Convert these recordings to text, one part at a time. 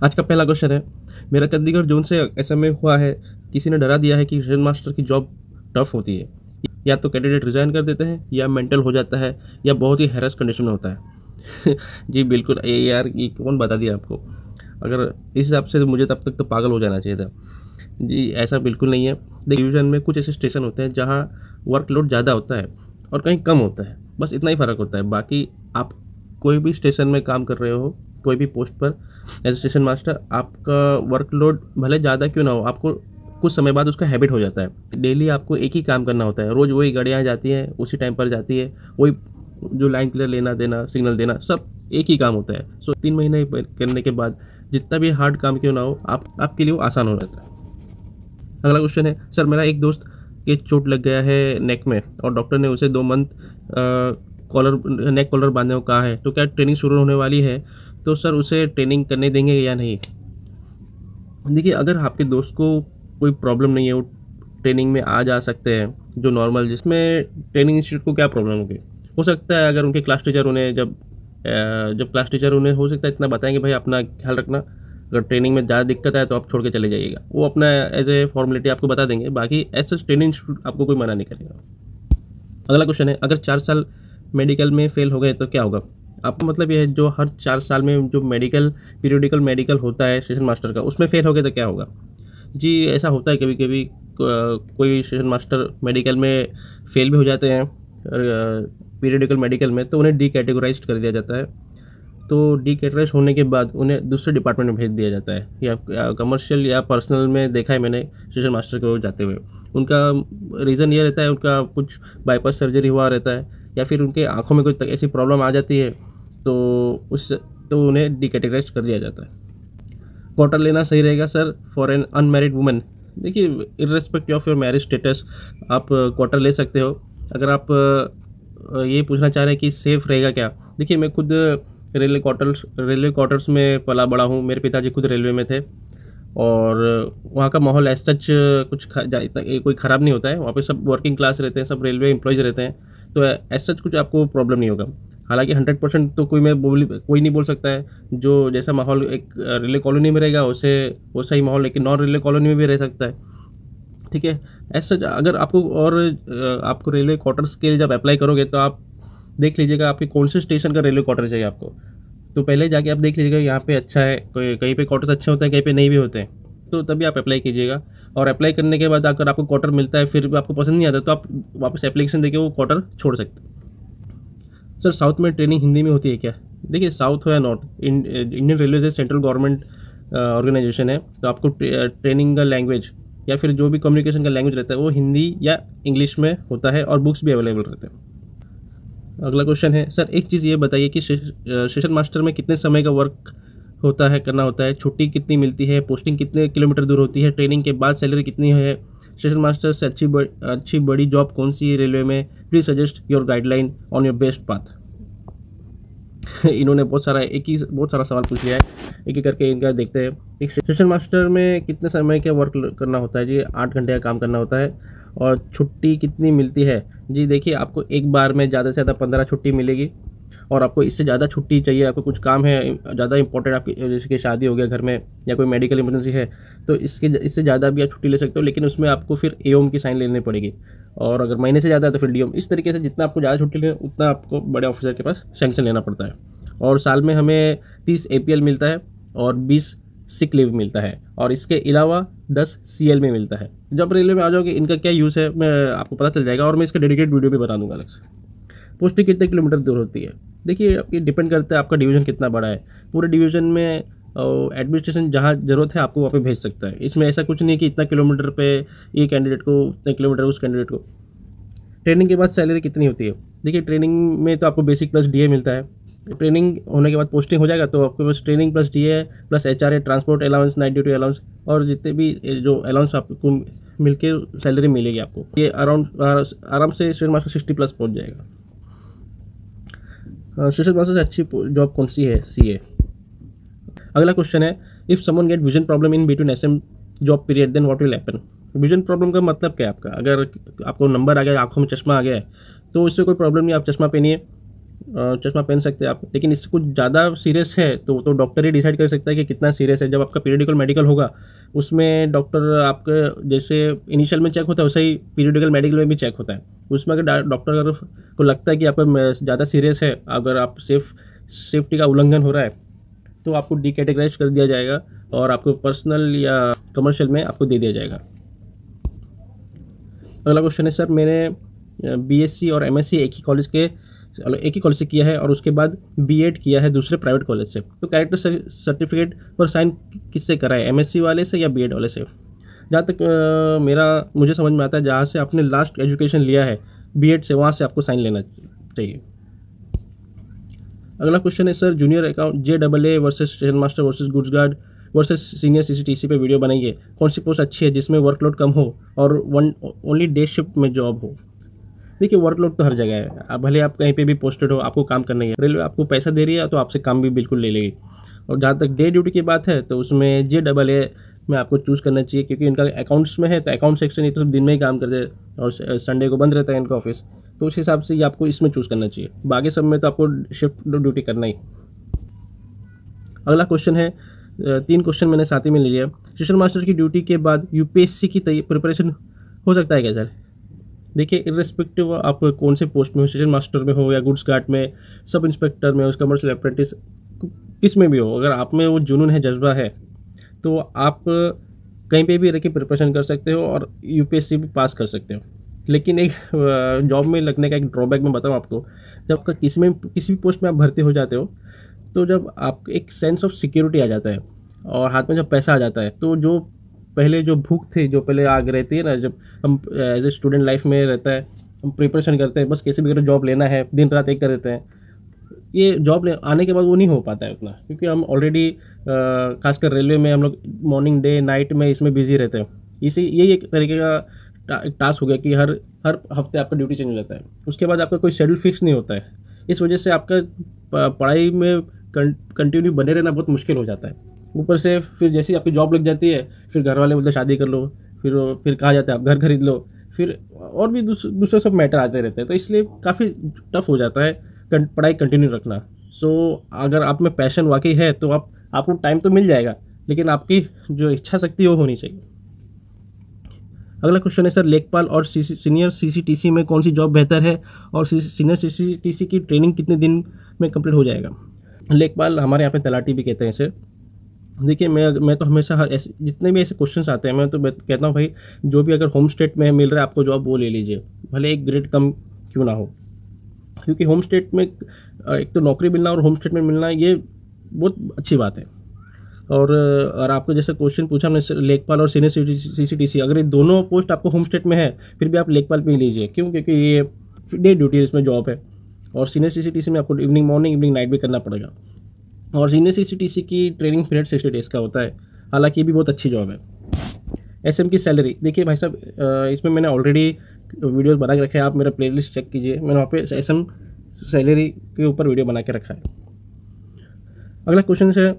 आज का पहला क्वेश्चन है, मेरा चंडीगढ़ जोन से एसएमए हुआ है, किसी ने डरा दिया है कि स्टेशन मास्टर की जॉब टफ होती है, या तो कैंडिडेट रिजाइन कर देते हैं, या मेंटल हो जाता है, या बहुत ही हैरेस कंडीशन में होता है। जी बिल्कुल, ये यार ये कौन बता दिया आपको? अगर इस हिसाब से तो मुझे तब तक तो पागल हो जाना चाहिए था। जी ऐसा बिल्कुल नहीं है। डिवीज़न में कुछ ऐसे स्टेशन होते हैं जहाँ वर्कलोड ज़्यादा होता है और कहीं कम होता है, बस इतना ही फ़र्क होता है। बाकी आप कोई भी स्टेशन में काम कर रहे हो, कोई भी पोस्ट पर एज स्टेशन मास्टर, आपका वर्कलोड भले ज़्यादा क्यों ना हो, आपको कुछ समय बाद उसका हैबिट हो जाता है। डेली आपको एक ही काम करना होता है, रोज़ वही गाड़ियाँ जाती हैं, उसी टाइम पर जाती है, वही जो लाइन क्लियर लेना देना, सिग्नल देना, सब एक ही काम होता है। सो 3 महीने करने के बाद जितना भी हार्ड काम क्यों ना हो, आपके लिए वो आसान हो जाता है। अगला क्वेश्चन है, सर मेरा एक दोस्त के चोट लग गया है नेक में और डॉक्टर ने उसे 2 मंथ कॉलर नेक कॉलर बांधने को कहा है, तो क्या ट्रेनिंग शुरू होने वाली है, तो सर उसे ट्रेनिंग करने देंगे या नहीं? देखिए, अगर आपके दोस्त को कोई प्रॉब्लम नहीं है, वो ट्रेनिंग में आ जा सकते हैं जो नॉर्मल, जिसमें ट्रेनिंग इंस्टीट्यूट को क्या प्रॉब्लम होगी? हो सकता है अगर उनके क्लास टीचर उन्हें जब क्लास टीचर उन्हें हो सकता है इतना बताएंगे, भाई अपना ख्याल रखना, अगर ट्रेनिंग में ज़्यादा दिक्कत है तो आप छोड़ के चले जाइएगा, वो अपना एज ए फॉर्मेलिटी आपको बता देंगे। बाकी ऐसा ट्रेनिंग इंस्टीट्यूट आपको कोई मना नहीं करेगा। अगला क्वेश्चन है, अगर 4 साल मेडिकल में फेल हो गए तो क्या होगा? आपका मतलब ये है जो हर 4 साल में जो पीरियोडिकल मेडिकल होता है स्टेशन मास्टर का, उसमें फेल हो गए तो क्या होगा? जी ऐसा होता है कभी कभी, कोई स्टेशन मास्टर मेडिकल में फेल भी हो जाते हैं पीरियोडिकल मेडिकल में, तो उन्हें डी कैटेगराइज कर दिया जाता है। तो डी कैटेगराइज होने के बाद उन्हें दूसरे डिपार्टमेंट में भेज दिया जाता है, या कमर्शियल या पर्सनल में देखा है मैंने स्टेशन मास्टर को जाते हुए। उनका रीज़न ये रहता है, उनका कुछ बाईपास सर्जरी हुआ रहता है, या फिर उनके आँखों में कोई ऐसी प्रॉब्लम आ जाती है, तो उन्हें डी कैटेगराइज कर दिया जाता है। क्वार्टर लेना सही रहेगा sir for an unmarried woman? देखिए, irrespective of your marriage status आप क्वार्टर ले सकते हो। अगर आप ये पूछना चाह रहे हैं कि सेफ़ रहेगा क्या, देखिए मैं खुद रेलवे क्वार्टर्स में पला बड़ा हूँ। मेरे पिताजी खुद रेलवे में थे, और वहाँ का माहौल एज सच इतना कोई ख़राब नहीं होता है। वहाँ पे सब वर्किंग क्लास रहते हैं, सब रेलवे एम्प्लॉयज़ रहते हैं, तो एज सच कुछ आपको प्रॉब्लम नहीं होगा। हालांकि 100% तो कोई नहीं बोल सकता है। जो जैसा माहौल एक रेलवे कॉलोनी में रहेगा, वैसा ही माहौल एक नॉन रेलवे कॉलोनी में भी रह सकता है, ठीक है। ऐसा अगर आपको रेलवे क्वार्टर्स के लिए जब अप्लाई करोगे, तो आप देख लीजिएगा आपके कौन से स्टेशन का रेलवे क्वार्टर चाहिए आपको। तो पहले जाके आप देख लीजिएगा यहाँ पे अच्छा है, कहीं पे क्वार्टर्स अच्छे होते हैं, कहीं पे नहीं भी होते हैं, तो तभी आप अप्लाई कीजिएगा। और अप्लाई करने के बाद अगर आपको क्वार्टर मिलता है, फिर भी आपको पसंद नहीं आता, तो आप वापस एप्लीकेशन देके वो क्वार्टर छोड़ सकते हैं। सर साउथ में ट्रेनिंग हिंदी में होती है क्या? देखिए, साउथ हो या नॉर्थ, इंडियन रेलवे से सेंट्रल गवर्नमेंट ऑर्गेनाइजेशन है, तो आपको ट्रेनिंग का लैंग्वेज या फिर जो भी कम्युनिकेशन का लैंग्वेज रहता है वो हिंदी या इंग्लिश में होता है, और बुक्स भी अवेलेबल रहते हैं। अगला क्वेश्चन है, सर एक चीज़ ये बताइए कि स्टेशन मास्टर में कितने समय का वर्क करना होता है, छुट्टी कितनी मिलती है, पोस्टिंग कितने किलोमीटर दूर होती है, ट्रेनिंग के बाद सैलरी कितनी है, स्टेशन मास्टर से अच्छी बड़ी जॉब कौन सी है रेलवे में, please suggest your guideline on your best path. इन्होंने बहुत सारा सवाल पूछ लिया है, एक एक करके इनका देखते हैं। एक स्टेशन मास्टर में कितने समय का वर्क करना होता है? जी 8 घंटे का काम करना होता है। और छुट्टी कितनी मिलती है? जी देखिए, आपको एक बार में ज़्यादा से ज़्यादा 15 छुट्टी मिलेगी, और आपको इससे ज़्यादा छुट्टी चाहिए, आपको कुछ काम है ज़्यादा इंपॉर्टेंट, आपकी जैसे कि शादी हो गया घर में, या कोई मेडिकल इमरजेंसी है, तो इससे ज़्यादा भी आप छुट्टी ले सकते हो, लेकिन उसमें आपको फिर एओम की साइन लेनी पड़ेगी। और अगर महीने से ज़्यादा है तो फिर डीओम। इस तरीके से जितना आपको ज़्यादा छुट्टी लेना, उतना आपको बड़े ऑफिसर के पास सैंक्शन लेना पड़ता है। और साल में हमें 30 APL मिलता है और 20 सिक लीव मिलता है, और इसके अलावा 10 CL में मिलता है। जब रेलवे में आ जाओगे, इनका क्या यूज़ है मैं आपको पता चल जाएगा, और मैं इसका डेडिकेट वीडियो भी बना दूंगा अलग से। पोस्टिंग कितने किलोमीटर दूर होती है? देखिए, आपकी डिपेंड करता है आपका डिवीज़न कितना बड़ा है। पूरे डिवीज़न में एडमिनिस्ट्रेशन जहाँ ज़रूरत है आपको वहाँ पे भेज सकता है। इसमें ऐसा कुछ नहीं कि इतना किलोमीटर पे ये कैंडिडेट को, इतने किलोमीटर उस कैंडिडेट को। ट्रेनिंग के बाद सैलरी कितनी होती है? देखिए, ट्रेनिंग में तो आपको बेसिक प्लस DA मिलता है। ट्रेनिंग होने के बाद पोस्टिंग हो जाएगा, तो आपके पास training plus DA plus HRA, transport allowance, night duty allowance, और जितने भी जो अलाउंस आपको मिलके सैलरी मिलेगी आपको, ये आराम से स्टेशन मास्टर 60+ पहुँच जाएगा। स्टेशन मास्टर से अच्छी जॉब कौन सी है? CA। अगला क्वेश्चन है, if someone get vision problem in between SM job period, then what will happen? Vision problem का मतलब क्या है आपका? अगर आपको नंबर आ गया, आंखों में चश्मा आ गया है, तो इससे कोई प्रॉब्लम नहीं, आप चश्मा पहनिए, चश्मा पहन सकते हैं आप, लेकिन इससे कुछ ज़्यादा सीरियस है तो डॉक्टर ही डिसाइड कर सकता है कि कितना सीरियस है। जब आपका पीरियडिकल मेडिकल होगा उसमें डॉक्टर आपके जैसे इनिशियल में चेक होता है वैसे ही पीरियडिकल मेडिकल में भी चेक होता है। उसमें अगर डॉक्टर अगर को लगता है कि आपका ज़्यादा सीरियस है, अगर आप सेफ्टी का उल्लंघन हो रहा है, तो आपको डीकैटेगराइज कर दिया जाएगा और आपको पर्सनल या कमर्शियल में आपको दे दिया जाएगा। अगला क्वेश्चन है, सर मैंने बीएससी और एमएससी एक ही कॉलेज से किया है और उसके बाद बीएड किया है दूसरे प्राइवेट कॉलेज से, तो कैरेक्टर सर्टिफिकेट पर साइन किससे कराए, एमएससी वाले से या बीएड वाले से? जहाँ तक मुझे समझ में आता है, जहाँ से आपने लास्ट एजुकेशन लिया है बीएड से, वहाँ से आपको साइन लेना चाहिए। अगला क्वेश्चन है, sir junior account JAA versus station master versus goods guard versus senior CCTC पे वीडियो बनाइए, कौन सी पोस्ट अच्छी है जिसमें वर्कलोड कम हो और ओनली डे शिफ्ट में जॉब हो? देखिए, वर्कलोड तो हर जगह है, आप भले आप कहीं पे भी पोस्टेड हो, आपको काम करना ही है। रेलवे आपको पैसा दे रही है तो आपसे काम भी बिल्कुल ले लेगी। और जहाँ तक डे ड्यूटी की बात है तो उसमें JAA में आपको चूज़ करना चाहिए, क्योंकि इनका अकाउंट्स में है तो अकाउंट सेक्शन ही तो दिन में ही काम करते हैं और संडे को बंद रहता है इनका ऑफिस, तो उस हिसाब से ये आपको इसमें चूज़ करना चाहिए। बाकी सब में तो आपको शिफ्ट ड्यूटी करना ही। अगला क्वेश्चन है, 3 क्वेश्चन मैंने साथ ही में ले लिया। स्टेशन मास्टर की ड्यूटी के बाद UPSC की प्रिपरेशन हो सकता है क्या सर? देखिए, इर्रेस्पेक्टिव आप कौन से पोस्ट में हो, स्टेशन मास्टर में हो या गुड्स गार्ड में, सब इंस्पेक्टर में हो, कमर्शियल अप्रेंटिस, किस में भी हो, अगर आप में वो जुनून है, जज्बा है, तो आप कहीं पे भी रह के प्रिपरेशन कर सकते हो और UPSC भी पास कर सकते हो। लेकिन एक जॉब में लगने का एक ड्रॉबैक मैं बताऊँ आपको, जब का किसी भी पोस्ट में आप भर्ती हो जाते हो, तो जब आपको एक सेंस ऑफ सिक्योरिटी आ जाता है और हाथ में जब पैसा आ जाता है, तो जो पहले जो भूख थी, जो पहले आग रहती है ना, जब हम एज ए स्टूडेंट लाइफ में रहता है, हम प्रिपरेशन करते हैं, बस कैसे भी जॉब लेना है, दिन रात एक कर देते हैं, ये जॉब आने के बाद वो नहीं हो पाता है उतना, क्योंकि हम ऑलरेडी खासकर रेलवे में हम लोग मॉर्निंग डे नाइट में इसमें बिजी रहते हैं। यही एक तरीके का टास्क हो गया कि हर हफ्ते आपका ड्यूटी चेंज हो जाता है, उसके बाद आपका कोई शेड्यूल फिक्स नहीं होता है। इस वजह से आपका पढ़ाई में कंटिन्यू बने रहना बहुत मुश्किल हो जाता है। ऊपर से फिर जैसे ही आपकी जॉब लग जाती है, फिर घर वाले बोलते शादी कर लो, फिर कहा जाता है आप घर खरीद लो, फिर और भी दूसरे सब मैटर आते रहते हैं, तो इसलिए काफ़ी टफ हो जाता है पढ़ाई कंटिन्यू रखना। सो अगर आप में पैशन वाकई है तो आपको टाइम तो मिल जाएगा, लेकिन आपकी जो इच्छा शक्ति वो होनी चाहिए। अगला क्वेश्चन है, सर लेखपाल और सीनियर CCTC में कौन सी जॉब बेहतर है और सीनियर CCTC की ट्रेनिंग कितने दिन में कंप्लीट हो जाएगा? लेखपाल हमारे यहाँ पे तलाटी भी कहते हैं इसे। देखिए, मैं तो हमेशा ऐसे जितने भी ऐसे क्वेश्चन आते हैं, मैं तो कहता हूँ भाई, जो भी अगर होम स्टेट में मिल रहा है आपको जॉब, वो ले लीजिए, भले एक ग्रेड कम क्यों ना हो, क्योंकि होम स्टेट में एक तो नौकरी मिलना और होम स्टेट में मिलना ये बहुत अच्छी बात है। और आपको जैसे क्वेश्चन पूछा हमने लेखपाल और सीनियर CCTC, अगर ये दोनों पोस्ट आपको होम स्टेट में है फिर भी आप लेखपाल पे ही लीजिए। क्यों? क्योंकि ये डे ड्यूटी इसमें जॉब है और सीनियर CCTC में आपको मॉर्निंग इवनिंग नाइट भी करना पड़ेगा। और सीनियर CCTC की ट्रेनिंग पीरियड 60 डेज़ का होता है, हालांकि ये भी बहुत अच्छी जॉब है। SM की सैलरी, देखिए भाई साहब, इसमें मैंने ऑलरेडी वीडियोस बना के रखे हैं, आप मेरा प्लेलिस्ट चेक कीजिए, मैंने वहाँ पे SM सैलरी के ऊपर वीडियो बना के रखा है। अगला क्वेश्चन है,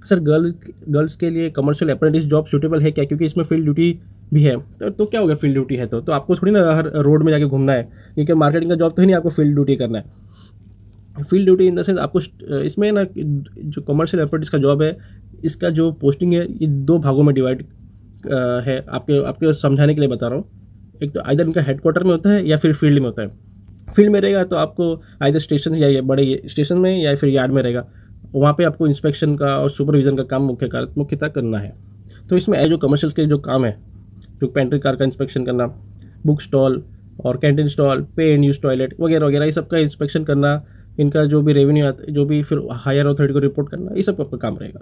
सर गर्ल्स के लिए कमर्शियल अप्रेंटिस जॉब सूटेबल है क्या, क्योंकि इसमें फील्ड ड्यूटी भी है? तो क्या हो गया, फील्ड ड्यूटी है तो आपको थोड़ी ना हर रोड में जाके घूमना है, क्योंकि मार्केटिंग का जॉब तो ही नहीं आपको फील्ड ड्यूटी करना है। Field duty in the sense आपको इसमें ना, जो कमर्शियल अप्रेंटिस का जॉब है, इसका जो पोस्टिंग है ये 2 भागों में डिवाइड है। आपके समझाने के लिए बता रहा हूँ। एक तो आइदर इनका हेडक्वार्टर में होता है या फिर फील्ड में होता है। फील्ड में रहेगा तो आपको आइदर स्टेशन या बड़े स्टेशन में या फिर यार्ड में रहेगा, वहाँ पे आपको इंस्पेक्शन का और सुपरविज़न का काम मुख्यतः करना है। तो इसमें जो कमर्शियल के जो काम है, जो पेंट्री कार का इंस्पेक्शन करना, बुक स्टॉल और कैंटीन स्टॉल, पे एंड यूज टॉयलेट वगैरह वगैरह, ये सब का इंस्पेक्शन करना, इनका जो भी रेवेन्यू आता है, जो भी फिर हायर अथॉरिटी को रिपोर्ट करना, ये सब आपका काम रहेगा।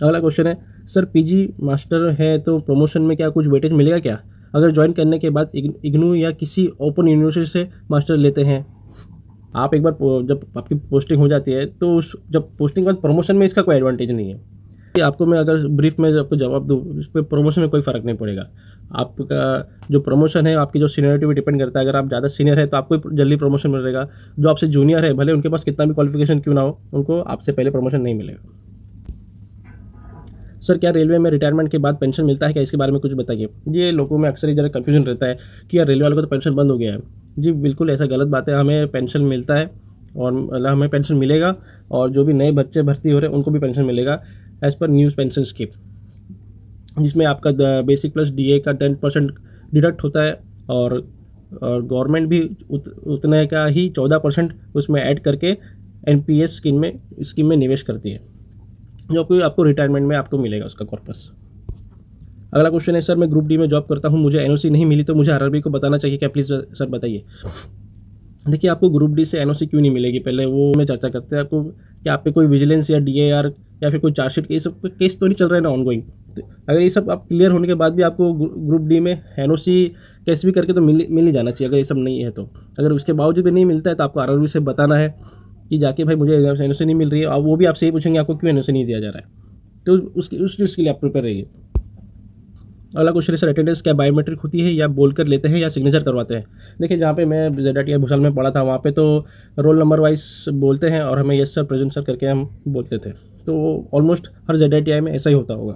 अगला क्वेश्चन है, सर PG मास्टर है तो प्रमोशन में क्या कुछ वेटेज मिलेगा क्या, अगर ज्वाइन करने के बाद इग्नू या किसी ओपन यूनिवर्सिटी से मास्टर लेते हैं? आप एक बार जब आपकी पोस्टिंग हो जाती है तो जब पोस्टिंग के बाद प्रमोशन में इसका कोई एडवांटेज नहीं है। आपको मैं अगर ब्रीफ में आपको जवाब दूँ, इस पर प्रमोशन में कोई फ़र्क नहीं पड़ेगा। आपका जो प्रमोशन है आपकी जो सीनियरिटी पे डिपेंड करता है। अगर आप ज़्यादा सीनियर है तो आपको जल्दी प्रमोशन मिलेगा, जो आपसे जूनियर है भले उनके पास कितना भी क्वालिफिकेशन क्यों ना हो, उनको आपसे पहले प्रमोशन नहीं मिलेगा। सर क्या रेलवे में रिटायरमेंट के बाद पेंशन मिलता है क्या, इसके बारे में कुछ बताइए। ये लोगों में अक्सर ही ज़रा कन्फ्यूजन रहता है कि यार रेलवे वालों का तो पेंशन बंद हो गया है। जी बिल्कुल, ऐसा गलत बात है। हमें पेंशन मिलता है और मतलब हमें पेंशन मिलेगा, और जो भी नए बच्चे भर्ती हो रहे हैं उनको भी पेंशन मिलेगा as per new pension scheme, जिसमें आपका बेसिक प्लस डीए का 10% डिडक्ट होता है, और गवर्नमेंट भी उतने का ही 14% उसमें ऐड करके एनपीएस स्कीम में निवेश करती है, जो कि आपको रिटायरमेंट में आपको मिलेगा उसका कॉर्पस। अगला क्वेश्चन है, सर मैं ग्रुप डी में जॉब करता हूँ, मुझे एनओसी नहीं मिली, तो मुझे आरआरबी को बताना चाहिए क्या? प्लीज़ सर बताइए। देखिए, आपको ग्रुप डी से एनओसी क्यों नहीं मिलेगी, पहले वो में चर्चा करते हैं। आपको क्या आप पे कोई विजिलेंस या डीएआर या फिर कोई चार्जशीट, ये सब केस तो नहीं चल रहा है ना ऑनगोइंग? अगर ये सब आप क्लियर होने के बाद भी आपको ग्रुप डी में एनओसी कैसे भी करके तो मिल ही जाना चाहिए, अगर ये सब नहीं है तो। अगर उसके बावजूद भी नहीं मिलता है तो आपको आरआरबी से बताना है कि जाके भाई मुझे एनओसी नहीं मिल रही है, और वो भी आपसे ही पूछेंगे आपको क्यों एनओसी नहीं दिया जा रहा है, तो उस चीज़ के लिए आप प्रिपेयर रहिए। अगला क्वेश्चन है, सर अटेंडेंस क्या बायोमेट्रिक होती है या बोलकर लेते हैं या सिग्नेचर करवाते हैं? देखिए, जहाँ पे मैं जेडआईटीआई भूसावल में पढ़ा था वहाँ पे तो रोल नंबर वाइज बोलते हैं, और हमें यस सर प्रेजेंट सर करके हम बोलते थे, तो ऑलमोस्ट हर जेडआईटीआई में ऐसा ही होता होगा।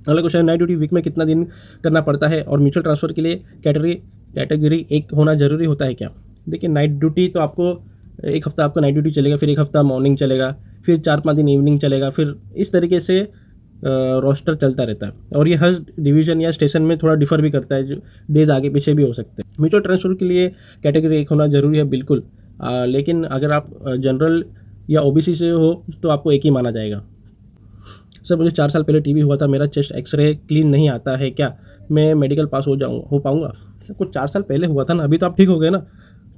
अगला क्वेश्चन है, नाइट ड्यूटी वीक में कितना दिन करना पड़ता है, और म्यूचुअल ट्रांसफ़र के लिए कैटेगरी एक होना ज़रूरी होता है क्या? देखिए, नाइट ड्यूटी तो आपको एक हफ्ता आपका नाइट ड्यूटी चलेगा, फिर एक हफ्ता मॉर्निंग चलेगा, फिर 4-5 दिन इवनिंग चलेगा, फिर इस तरीके से रोस्टर चलता रहता है, और ये हर डिवीज़न या स्टेशन में थोड़ा डिफर भी करता है, जो डेज आगे पीछे भी हो सकते हैं। म्यूचुअल ट्रांसफ़र के लिए कैटेगरी एक होना ज़रूरी है बिल्कुल, लेकिन अगर आप जनरल या ओबीसी से हो तो आपको एक ही माना जाएगा। सर मुझे 4 साल पहले टीबी हुआ था, मेरा चेस्ट एक्सरे क्लीन नहीं आता है, क्या मैं मेडिकल पास हो पाऊँगा? कुछ 4 साल पहले हुआ था ना, अभी तो आप ठीक हो गए ना,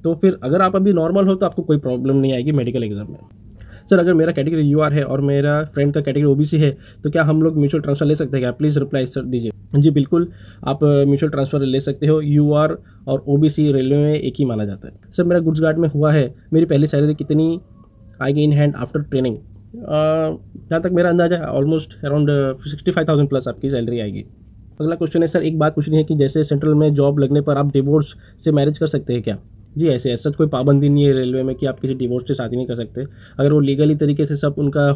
तो फिर अगर आप अभी नॉर्मल हो तो आपको कोई प्रॉब्लम नहीं आएगी मेडिकल एग्जाम में। सर अगर मेरा कैटेगरी यूआर है और मेरा फ्रेंड का कैटेगरी ओबीसी है, तो क्या हम लोग म्यूचुअल ट्रांसफ़र ले सकते हैं क्या? प्लीज़ रिप्लाई सर दीजिए। जी बिल्कुल, आप म्यूचुअल ट्रांसफ़र ले सकते हो। यूआर और ओबीसी रेलवे में एक ही माना जाता है। सर मेरा गुड्स गार्ड में हुआ है, मेरी पहली सैलरी कितनी आएगी इन हैंड आफ्टर ट्रेनिंग? जहाँ तक मेरा अंदाजा है ऑलमोस्ट अराउंड 65,000 प्लस आपकी सैलरी आएगी। अगला क्वेश्चन है, सर एक बात पूछनी है कि जैसे सेंट्रल में जॉब लगने पर आप डिवोर्स से मैरिज कर सकते हैं क्या? जी ऐसे सच कोई पाबंदी नहीं है रेलवे में कि आप किसी डिवोर्स से शादी नहीं कर सकते। अगर वो लीगली तरीके से सब उनका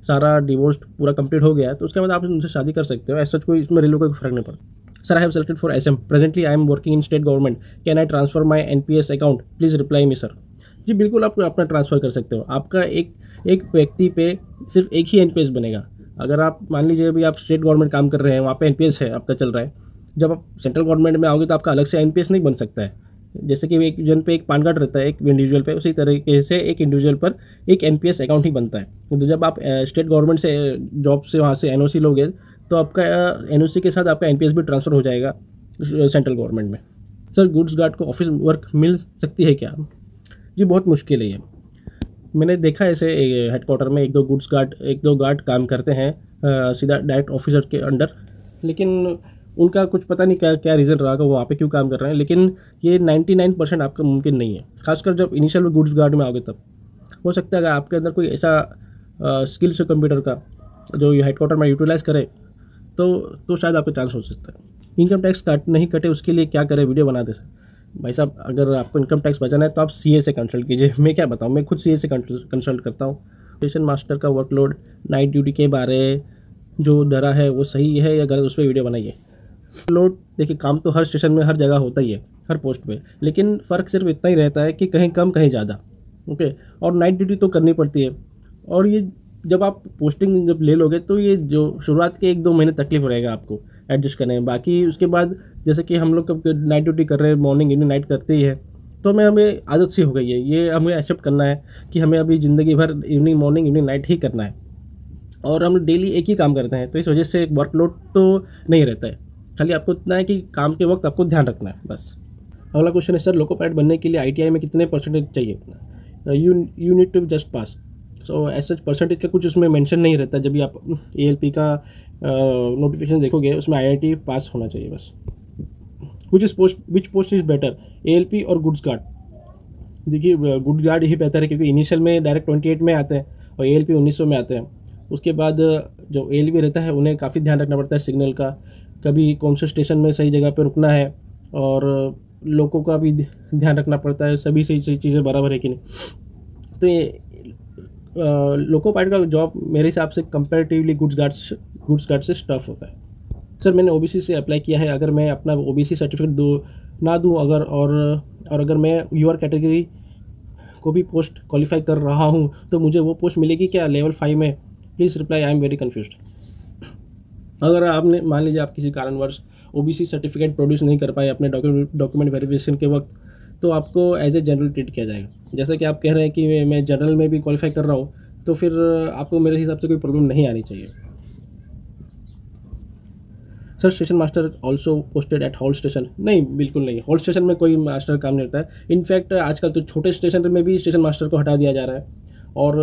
सारा डिवोर्स पूरा कंप्लीट हो गया है तो उसके बाद आप उनसे शादी कर सकते हो। ऐसा कोई इसमें रेलवे को फर्क नहीं पड़ता। Sir I have selected for SM, presently I am working in state government, can I transfer my NPS account? Please reply me sir. जी बिल्कुल, आप अपना ट्रांसफ़र कर सकते हो। आपका एक व्यक्ति पे सिर्फ एक ही एनपीएस बनेगा। अगर आप मान लीजिए अभी आप स्टेट गवर्नमेंट काम कर रहे हैं, वहाँ पे एनपीएस है आपका चल रहा है, जब आप सेंट्रल गवर्नमेंट में आओगे तो आपका अलग से एनपीएस नहीं बन सकता है। जैसे कि एक जन पे एक पान कार्ड रहता है एक इंडिविजुअल पे, उसी तरीके से एक इंडिविजुअल पर एक एनपीएस अकाउंट ही बनता है। तो जब आप स्टेट गवर्नमेंट से जॉब से वहाँ से एनओसी लोगे तो आपका एनओसी के साथ आपका एनपीएस भी ट्रांसफ़र हो जाएगा सेंट्रल गवर्नमेंट में। सर गुड्स गार्ड को ऑफिस वर्क मिल सकती है क्या? जी बहुत मुश्किल है ये। मैंने देखा ऐसे हेडक्वार्टर में एक दो गार्ड काम करते हैं सीधा डायरेक्ट ऑफिसर के अंडर, लेकिन उनका कुछ पता नहीं क्या रीज़न रहा वो वहाँ पे क्यों काम कर रहे हैं, लेकिन ये 99% आपका मुमकिन नहीं है। खासकर जब इनिशियल में गुड्स गार्ड में आओगे तब हो सकता है अगर आपके अंदर कोई ऐसा स्किल्स है कंप्यूटर का जो ये हेडक्वार्टर में यूटिलाइज़ करे तो शायद आपका चांस हो सकता है। इनकम टैक्स नहीं कटे उसके लिए क्या करें? वीडियो बना दे सर। भाई साहब अगर आपको इनकम टैक्स बचाना है तो आप सीए से कंसल्ट कीजिए। मैं क्या बताऊँ, मैं खुद सीए से कंसल्ट करता हूँ। स्टेशन मास्टर का वर्कलोड नाइट ड्यूटी के बारे जो डरा है वो सही है या गलत, उस पर वीडियो बनाइए। लोड देखिए, काम तो हर स्टेशन में हर जगह होता ही है, हर पोस्ट पे, लेकिन फ़र्क सिर्फ इतना ही रहता है कि कहीं कम कहीं ज़्यादा। ओके, और नाइट ड्यूटी तो करनी पड़ती है, और ये जब आप पोस्टिंग जब ले लोगे तो ये जो शुरुआत के 1-2 महीने तकलीफ रहेगा आपको एडजस्ट करने में। बाकी उसके बाद जैसे कि हम लोग कब नाइट ड्यूटी कर रहे हैं, मॉर्निंग इवनिंग नाइट करते ही है, तो हमें आदत सी हो गई है। ये हमें एक्सेप्ट करना है कि हमें अभी ज़िंदगी भर मॉर्निंग इवनिंग नाइट ही करना है, और हम डेली एक ही काम करते हैं, तो इस वजह से वर्कलोड तो नहीं रहता है। खाली आपको इतना है कि काम के वक्त आपको ध्यान रखना है बस। अगला क्वेश्चन है, सर लोको पायलट बनने के लिए आईटीआई में कितने परसेंटेज चाहिए? यू नीड टू जस्ट पास। सो ऐसा परसेंटेज का कुछ उसमें मेंशन नहीं रहता। जब भी आप एएलपी का नोटिफिकेशन देखोगे उसमें आईआईटी पास होना चाहिए बस। विच पोस्ट इज़ बेटर, एएलपी और गुड्स गार्ड? देखिए गुड्स गार्ड ही बेहतर है क्योंकि इनिशियल में डायरेक्ट 28 में आते हैं और एएलपी 1900 में आते हैं। उसके बाद जो एएलपी रहता है उन्हें काफ़ी ध्यान रखना पड़ता है सिग्नल का, कभी कौन से स्टेशन में सही जगह पर रुकना है, और लोगों का भी ध्यान रखना पड़ता है सभी सही चीज़ें बराबर है कि नहीं। तो ये लोको पायलट का जॉब मेरे हिसाब से कंपैरेटिवली गुड्स गार्ड से टफ होता है। सर मैंने ओबीसी से अप्लाई किया है, अगर मैं अपना ओबीसी सर्टिफिकेट ना दूं अगर, और अगर मैं यूआर कैटेगरी को भी पोस्ट क्वालिफाई कर रहा हूं तो मुझे वो पोस्ट मिलेगी क्या लेवल 5 में? Please reply, I am very confused. अगर आपने मान लीजिए आप किसी कारणवश ओबीसी सर्टिफिकेट प्रोड्यूस नहीं कर पाए अपने डॉक्यूमेंट वेरिफिकेशन के वक्त, तो आपको एज ए जनरल ट्रीट किया जाएगा। जैसा कि आप कह रहे हैं कि मैं जनरल में भी क्वालिफाई कर रहा हूँ, तो फिर आपको मेरे हिसाब से कोई प्रॉब्लम नहीं आनी चाहिए। Sir station master also posted at halt station? नहीं, बिल्कुल नहीं, हॉल्ट स्टेशन में कोई मास्टर काम नहीं होता है। इनफैक्ट आजकल तो छोटे स्टेशन में भी स्टेशन मास्टर को हटा दिया जा रहा है, और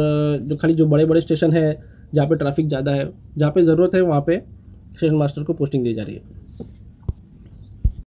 जो बड़े बड़े स्टेशन है जहाँ पे ट्रैफिक ज़्यादा है, जहाँ पे ज़रूरत है वहाँ पे स्टेशन मास्टर को पोस्टिंग दी जा रही है।